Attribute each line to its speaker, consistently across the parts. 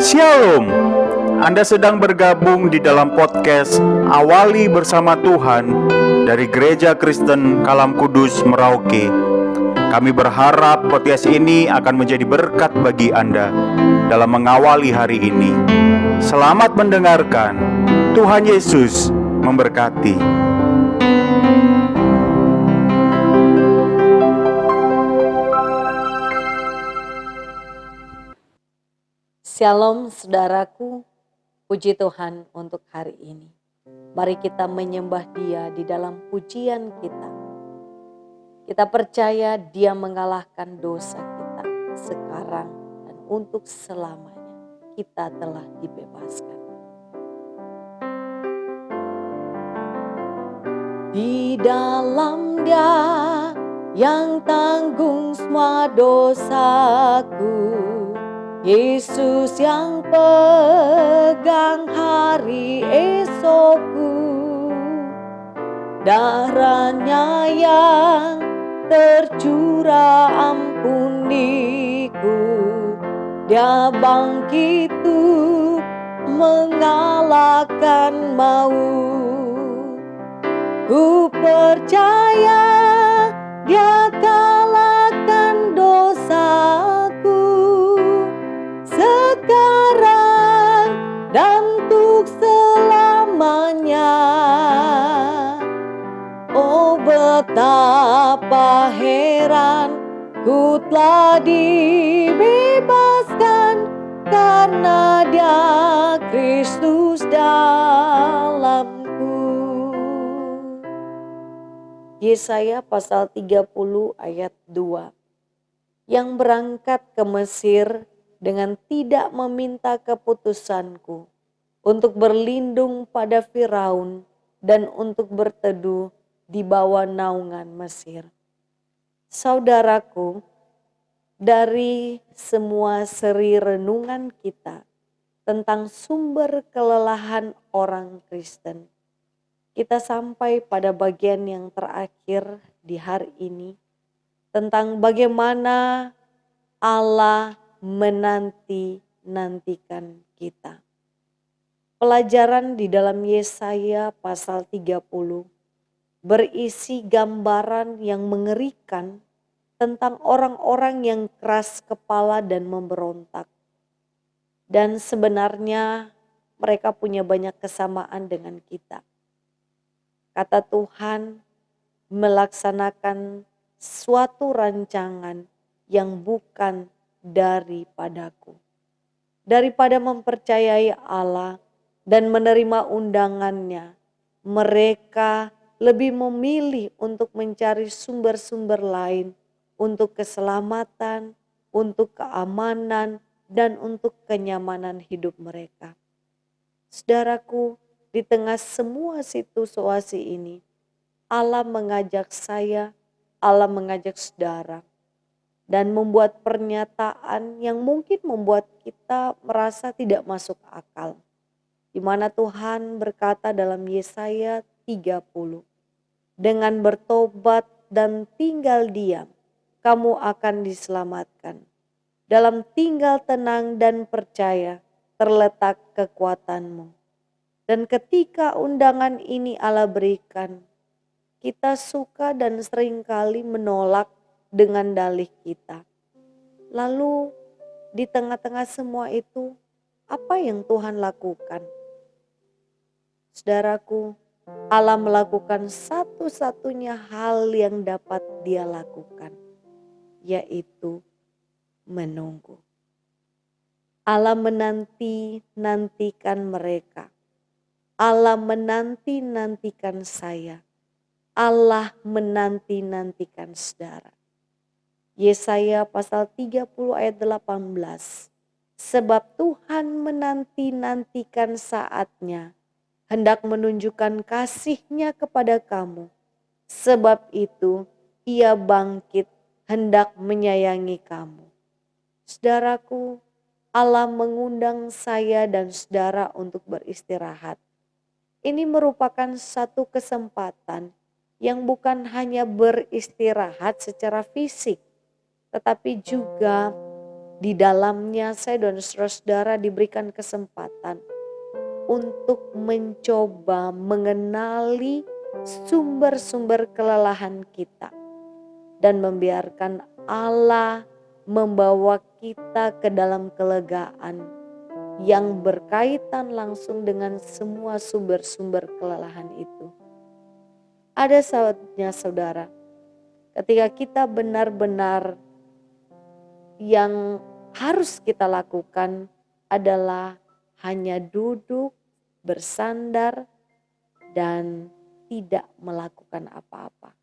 Speaker 1: Shalom. Anda sedang bergabung di dalam podcast Awali Bersama Tuhan dari Gereja Kristen Kalam Kudus Merauke. Kami berharap podcast ini akan menjadi berkat bagi Anda dalam mengawali hari ini. Selamat mendengarkan. Tuhan Yesus memberkati.
Speaker 2: Shalom saudaraku, puji Tuhan untuk hari ini. Mari kita menyembah Dia di dalam pujian kita. Kita percaya Dia mengalahkan dosa kita sekarang dan untuk selamanya. Kita telah dibebaskan. Di dalam Dia yang tanggung semua dosaku, Yesus yang pegang hari esokku, darahnya yang tercurah ampuniku, Dia bangkit untuk mengalahkan maut. Ku percaya Dia kalahkan dosaku sekarang dan untuk selamanya. Oh, betapa heran ku telah dibebaskan karena Dia Kristus dalamku. Yesaya pasal 30 ayat 2. Yang berangkat ke Mesir dengan tidak meminta keputusanku, untuk berlindung pada Firaun dan untuk berteduh di bawah naungan Mesir. Saudaraku, dari semua seri renungan kita tentang sumber kelelahan orang Kristen, kita sampai pada bagian yang terakhir di hari ini tentang bagaimana Allah menanti-nantikan kita. Pelajaran di dalam Yesaya pasal 30 berisi gambaran yang mengerikan tentang orang-orang yang keras kepala dan memberontak. Dan sebenarnya mereka punya banyak kesamaan dengan kita. Kata Tuhan melaksanakan suatu rancangan yang bukan daripadaku. Daripada mempercayai Allah dan menerima undangannya, mereka lebih memilih untuk mencari sumber-sumber lain untuk keselamatan, untuk keamanan, dan untuk kenyamanan hidup mereka. Saudaraku, di tengah semua situasi ini, Allah mengajak saya, Allah mengajak saudara, dan membuat pernyataan yang mungkin membuat kita merasa tidak masuk akal. Di mana Tuhan berkata dalam Yesaya 30, dengan bertobat dan tinggal diam, kamu akan diselamatkan. Dalam tinggal tenang dan percaya, terletak kekuatanmu. Dan ketika undangan ini Allah berikan, kita suka dan seringkali menolak dengan dalih kita. Lalu di tengah-tengah semua itu, apa yang Tuhan lakukan? Saudaraku, Allah melakukan satu-satunya hal yang dapat Dia lakukan, yaitu menunggu. Allah menanti-nantikan mereka. Allah menanti-nantikan saya. Allah menanti-nantikan saudara. Yesaya pasal 30 ayat 18. Sebab Tuhan menanti-nantikan saatnya, hendak menunjukkan kasih-Nya kepada kamu. Sebab itu Ia bangkit, hendak menyayangi kamu. Saudaraku, Allah mengundang saya dan saudara untuk beristirahat. Ini merupakan satu kesempatan yang bukan hanya beristirahat secara fisik, tetapi juga Di dalamnya saya dan saudara-saudara diberikan kesempatan untuk mencoba mengenali sumber-sumber kelelahan kita dan membiarkan Allah membawa kita ke dalam kelegaan yang berkaitan langsung dengan semua sumber-sumber kelelahan itu. Ada saatnya saudara, ketika kita benar-benar yang harus kita lakukan adalah hanya duduk, bersandar, dan tidak melakukan apa-apa.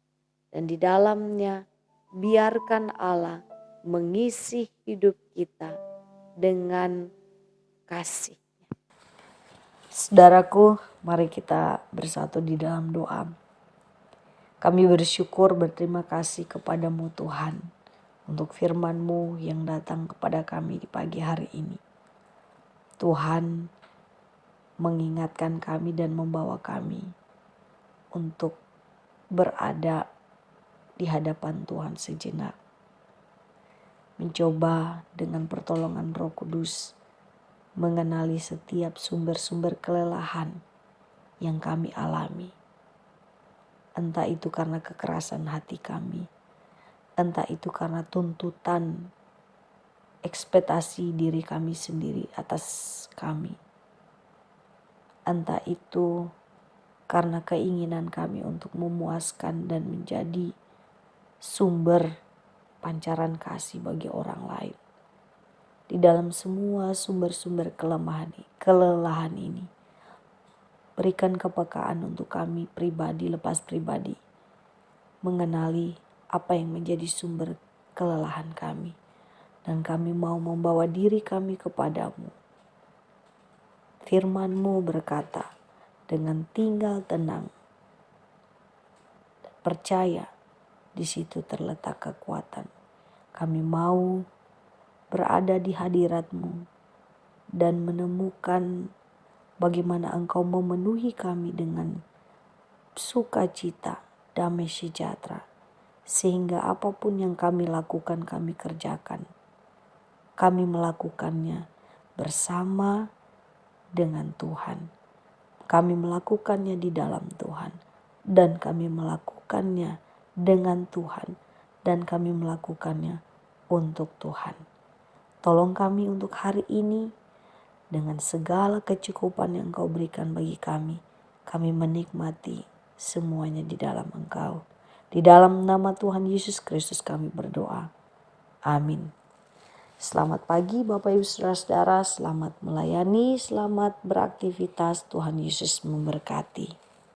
Speaker 2: Dan di dalamnya biarkan Allah mengisi hidup kita dengan kasih. Saudaraku, mari kita bersatu di dalam doa. Kami bersyukur berterima kasih kepadamu Tuhan untuk firman-Mu yang datang kepada kami di pagi hari ini. Tuhan mengingatkan kami dan membawa kami untuk berada di hadapan Tuhan sejenak. Mencoba dengan pertolongan Roh Kudus mengenali setiap sumber-sumber kelelahan yang kami alami. Entah itu karena kekerasan hati kami, entah itu karena tuntutan ekspektasi diri kami sendiri atas kami. Entah itu karena keinginan kami untuk memuaskan dan menjadi sumber pancaran kasih bagi orang lain. Di dalam semua sumber-sumber kelelahan ini, berikan kepekaan untuk kami pribadi lepas pribadi, mengenali apa yang menjadi sumber kelelahan kami. Dan kami mau membawa diri kami kepadamu. Firman-Mu berkata, dengan tinggal tenang, percaya di situ terletak kekuatan. Kami mau berada di hadirat-Mu dan menemukan bagaimana Engkau memenuhi kami dengan sukacita, damai sejahtera. Sehingga apapun yang kami lakukan, kami kerjakan. Kami melakukannya bersama dengan Tuhan. Kami melakukannya di dalam Tuhan. Dan kami melakukannya dengan Tuhan. Dan kami melakukannya untuk Tuhan. Tolong kami untuk hari ini dengan segala kecukupan yang Engkau berikan bagi kami. Kami menikmati semuanya di dalam Engkau. Di dalam nama Tuhan Yesus Kristus kami berdoa. Amin. Selamat pagi Bapak Ibu Saudara-saudara. Selamat melayani, selamat beraktivitas. Tuhan Yesus memberkati.